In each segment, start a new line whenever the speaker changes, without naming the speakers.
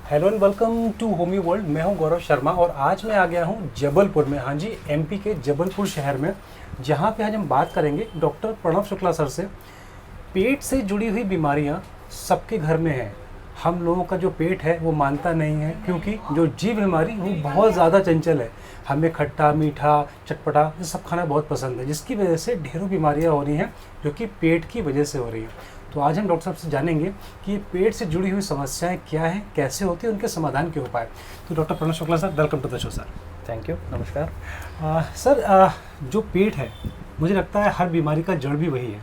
Hello and welcome to Homi world. मैं हूं गौरव शर्मा और आज मैं आ गया हूं जबलपुर में। हाँ जी, एमपी के जबलपुर शहर में, जहां पे आज हम बात करेंगे डॉक्टर प्रणव शुक्ला सर से। पेट से जुड़ी हुई बीमारियां सबके घर में हैं। हम लोगों का जो पेट है वो मानता नहीं है, क्योंकि जो जीव हमारी वो बहुत ज़्यादा चंचल है। हमें खट्टा मीठा चटपटा ये सब खाना बहुत पसंद है, जिसकी वजह से ढेरों बीमारियां हो रही हैं जो कि पेट की वजह से हो रही हैं। तो आज हम डॉक्टर साहब से जानेंगे कि ये पेट से जुड़ी हुई समस्याएं क्या हैं, कैसे होती हैं, उनके समाधान के उपाय। तो doctor Pranav Shukla sir, welcome to the show sir.
Thank you, नमस्कार।
सर, जो पेट है, मुझे लगता है हर बीमारी का जड़ भी वही है।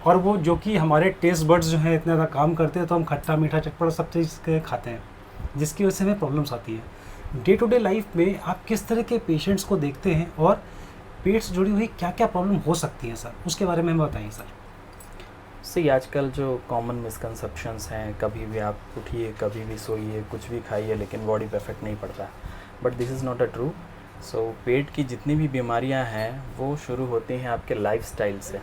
और वो जो कि हमारे टेस्ट बड्स जो हैं इतना ज़्यादा काम करते हैं, तो हम खट्टा मीठा चटपटा सब चीज़ खाते हैं, जिसकी वजह से हमें प्रॉब्लम्स आती है। डे टू डे लाइफ में आप किस तरह के पेशेंट्स को देखते हैं और पेट से जुड़ी हुई क्या क्या प्रॉब्लम हो सकती हैं सर, उसके बारे में हमें बताइए सर।
सी आजकल जो कॉमन मिसकंसेप्शंस हैं, कभी भी आप उठिए, कभी भी सोइए, कुछ भी खाइए, लेकिन बॉडी पे इफेक्ट नहीं पड़ता। But this is not a true. So पेट की जितनी भी बीमारियां हैं वो शुरू होती हैं आपके लाइफस्टाइल से।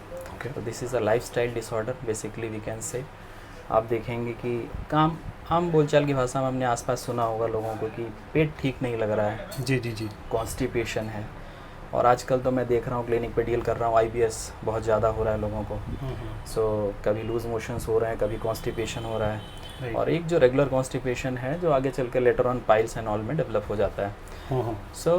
तो this is a lifestyle disorder basically we can say. आप देखेंगे कि आम बोलचाल की भाषा में हमने आसपास सुना होगा लोगों को कि पेट ठीक नहीं लग रहा है,
जी जी जी,
कॉन्स्टिपेशन है। और आजकल तो मैं देख रहा हूँ, क्लिनिक पे डील कर रहा हूँ, आईबीएस बहुत ज़्यादा हो रहा है लोगों को। सो कभी लूज मोशंस हो रहे हैं, कभी कॉन्स्टिपेशन हो रहा है। और एक जो रेगुलर कॉन्स्टिपेशन है जो आगे चल के later on piles and all में डेवलप हो जाता है। सो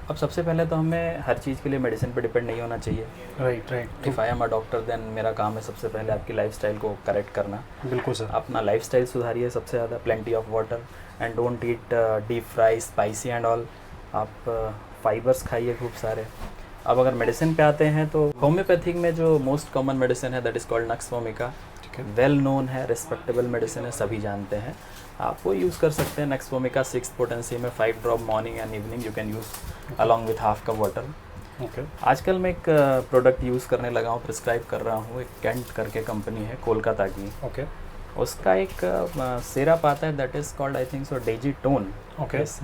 अब सबसे पहले तो हमें हर चीज़ के लिए मेडिसिन पे डिपेंड नहीं होना चाहिए।
Right.
If I am a doctor then मेरा काम है सबसे पहले आपकी लाइफस्टाइल को करेक्ट करना।
बिल्कुल सर।
अपना लाइफस्टाइल सुधारिए सबसे ज़्यादा, plenty of water and don't eat deep fry spicy and all. आप फाइबर्स खाइए खूब सारे। अब अगर मेडिसिन पे आते हैं तो होम्योपैथिक में जो मोस्ट कॉमन मेडिसिन है that is called nux vomica. Well known है, रिस्पेक्टेबल मेडिसिन है, सभी जानते हैं। आप वो यूज़ कर सकते हैं। नक्स वोमिका 6 पोटेंसी में 5 drop morning and evening you can use along with half cup water. आजकल मैं एक प्रोडक्ट यूज़ करने लगा हूँ, प्रिस्क्राइब कर रहा हूँ। एक कैंट करके कंपनी है कोलकाता की। उसका एक सिरप आता है that is called I think so डेजिटोन।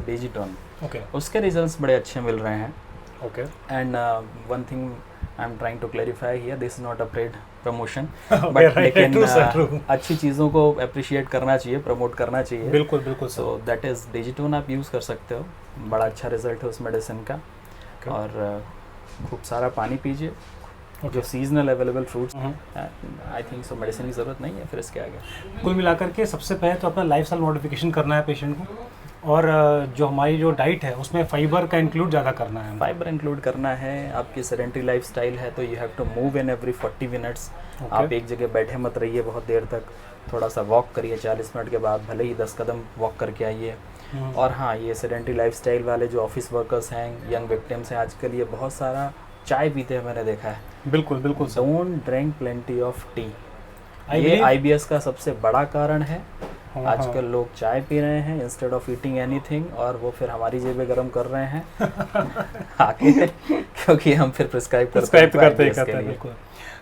डेजिटोन। उसके रिजल्ट्स बड़े अच्छे मिल रहे हैं। And one thing I am trying to clarify here, this is not a paid promotion, but लेकिन अच्छी चीज़ों को अप्रिशिएट करना चाहिए, प्रमोट करना चाहिए।
बिल्कुल।
सो दैट इज़ डेजिटोन, आप यूज़ कर सकते हो। बड़ा अच्छा रिजल्ट है उस मेडिसिन का। और खूब सारा पानी पीजिए। जो सीजनल अवेलेबल फ्रूट्स, आई थिंक सो मेडिसिन की ज़रूरत नहीं है फिर इसके आगे।
कुल मिलाकर के सबसे पहले तो अपना लाइफस्टाइल मॉडिफिकेशन करना है पेशेंट को, और जो हमारी जो डाइट है उसमें फाइबर का इंक्लूड ज़्यादा करना है।
फाइबर इंक्लूड करना है। आपकी सेडेंटरी लाइफस्टाइल है तो you have to move in every 40 minutes. आप एक जगह बैठे मत रहिए बहुत देर तक। थोड़ा सा वॉक करिए 40 मिनट के बाद, भले ही 10 कदम वॉक करके आइए। और हाँ, ये सेडेंटरी लाइफस्टाइल वाले जो ऑफिस वर्कर्स हैं, यंग विक्टिम्स हैं, आजकल ये बहुत सारा चाय पीते हैं, मैंने देखा है।
बिल्कुल।
Don't drink plenty of T. ये आईबीएस का सबसे बड़ा कारण है। आजकल लोग चाय पी रहे हैं इंस्टेड ऑफ ईटिंग एनीथिंग, और वो फिर हमारी जेबें गर्म कर रहे हैं आके, क्योंकि हम फिर प्रिस्क्राइब करते हैं।
बिल्कुल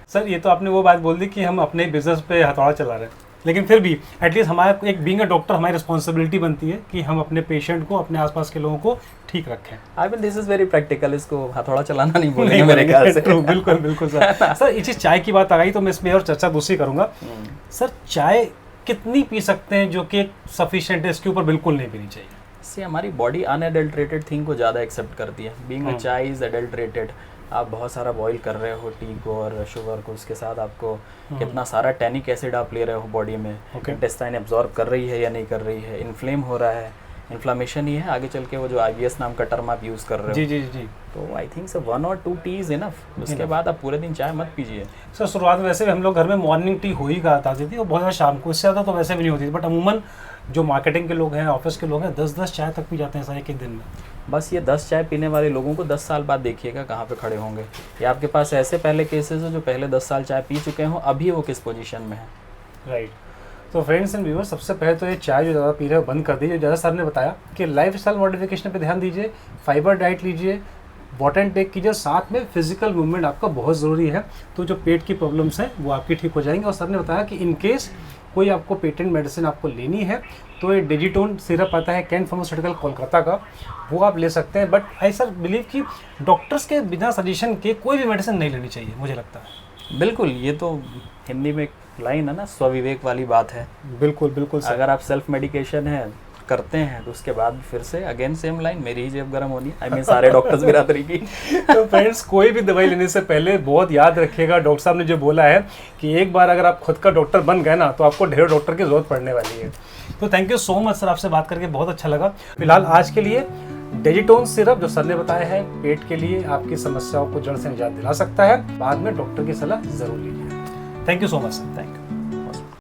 सर, ये तो आपने वो बात बोल दी कि हम अपने बिजनेस पे हथौड़ा चला रहे हैं, लेकिन फिर भी एटलीस्ट हमारा एक बीइंग अ डॉक्टर हमारी रिस्पॉन्सिबिलिटी बनती है कि हम अपने पेशेंट को, अपने आसपास के लोगों को ठीक रखें।
I mean this is very practical. इसको हथौड़ा चलाना नहीं बोलेंगे मेरे ख्याल से।
बिल्कुल सर। सर, ये चीज़ चाय की बात आ गई तो मैं इसमें और चर्चा दूसरी करूँगा। सर, चाय कितनी पी सकते हैं जो कि सफिशिएंट है, इसके ऊपर बिल्कुल नहीं पीनी चाहिए?
इससे हमारी बॉडी अनएडल्ट्रेटेड थिंग को ज़्यादा एक्सेप्ट करती है। बीइंग अ चाय इज़ एडल्ट्रेटेड। आप बहुत सारा बॉईल कर रहे हो टी को और शुगर को, उसके साथ आपको कितना सारा टैनिक एसिड आप ले रहे हो बॉडी में। इंटेस्टाइन एब्जॉर्ब कर रही है या नहीं कर रही है, इन्फ्लेम हो रहा है, इन्फ्लामेशन ही है आगे चल के। वो जो आईबीएस नाम का टर्म आप यूज़ कर रहे हो,
जी,
तो आई थिंक सो 1 और 2 टी इज़ इनफ। उसके बाद आप पूरे दिन चाय मत पीजिए।
सर, शुरुआत में वैसे भी हम लोग घर में मॉर्निंग टी हो ही जाती थी, और बहुत ज़्यादा शाम को, इससे ज़्यादा तो वैसे भी नहीं होती थी। बट अमूमन जो मार्केटिंग के लोग हैं, ऑफिस के लोग हैं, 10 चाय तक पी जाते हैं सर एक दिन में।
बस ये 10 चाय पीने वाले लोगों को 10 साल बाद देखिएगा कहाँ पे खड़े होंगे। या आपके पास ऐसे पहले केसेस हो जो पहले 10 साल चाय पी चुके हों, अभी वो किस पोजीशन में है।
राइट। तो फ्रेंड्स एंड व्यूअर्स, सबसे पहले तो ये चाय जो ज़्यादा पी रहे हो बंद कर दीजिए। जैसा सर ने बताया कि लाइफस्टाइल मॉडिफिकेशन पे ध्यान दीजिए, फाइबर डाइट लीजिए, वाटर इनटेक कीजिए, साथ में फिजिकल मूवमेंट आपका बहुत ज़रूरी है। तो जो पेट की प्रॉब्लम्स हैं वो आपकी ठीक हो जाएंगी। और सर ने बताया कि इन केस कोई आपको पेटेंट मेडिसिन आपको लेनी है तो ये डेजिटोन सिरप आता है कैंट फार्मास्यूटिकल कोलकाता का, वो आप ले सकते हैं। बट आई सर बिलीव कि डॉक्टर्स के बिना सजेशन के कोई भी मेडिसिन नहीं लेनी चाहिए, मुझे लगता है।
बिल्कुल, ये तो हिंदी में लाइन है ना, स्वविवेक वाली बात है।
बिल्कुल बिल्कुल सर।
अगर आप सेल्फ मेडिकेशन है करते हैं तो उसके बाद फिर से अगेन सेम लाइन, मेरी ही जेब गर्म होनी, आई मीन सारे डॉक्टर्स बिरादरी की।
तो फ्रेंड्स, कोई भी दवाई लेने से पहले बहुत याद रखिएगा डॉक्टर साहब ने जो बोला है कि एक बार अगर आप खुद का डॉक्टर बन गए ना तो आपको ढेरों डॉक्टर की जरूरत पड़ने वाली है। तो thank you so much sir, आपसे बात करके बहुत अच्छा लगा। फिलहाल आज के लिए डेजिटोन सिरप जो सर ने बताया है पेट के लिए आपकी समस्याओं को जड़ से निजात दिला सकता है, बाद में डॉक्टर की सलाह जरूर लीजिए। Thank you so much sir.
Thank you.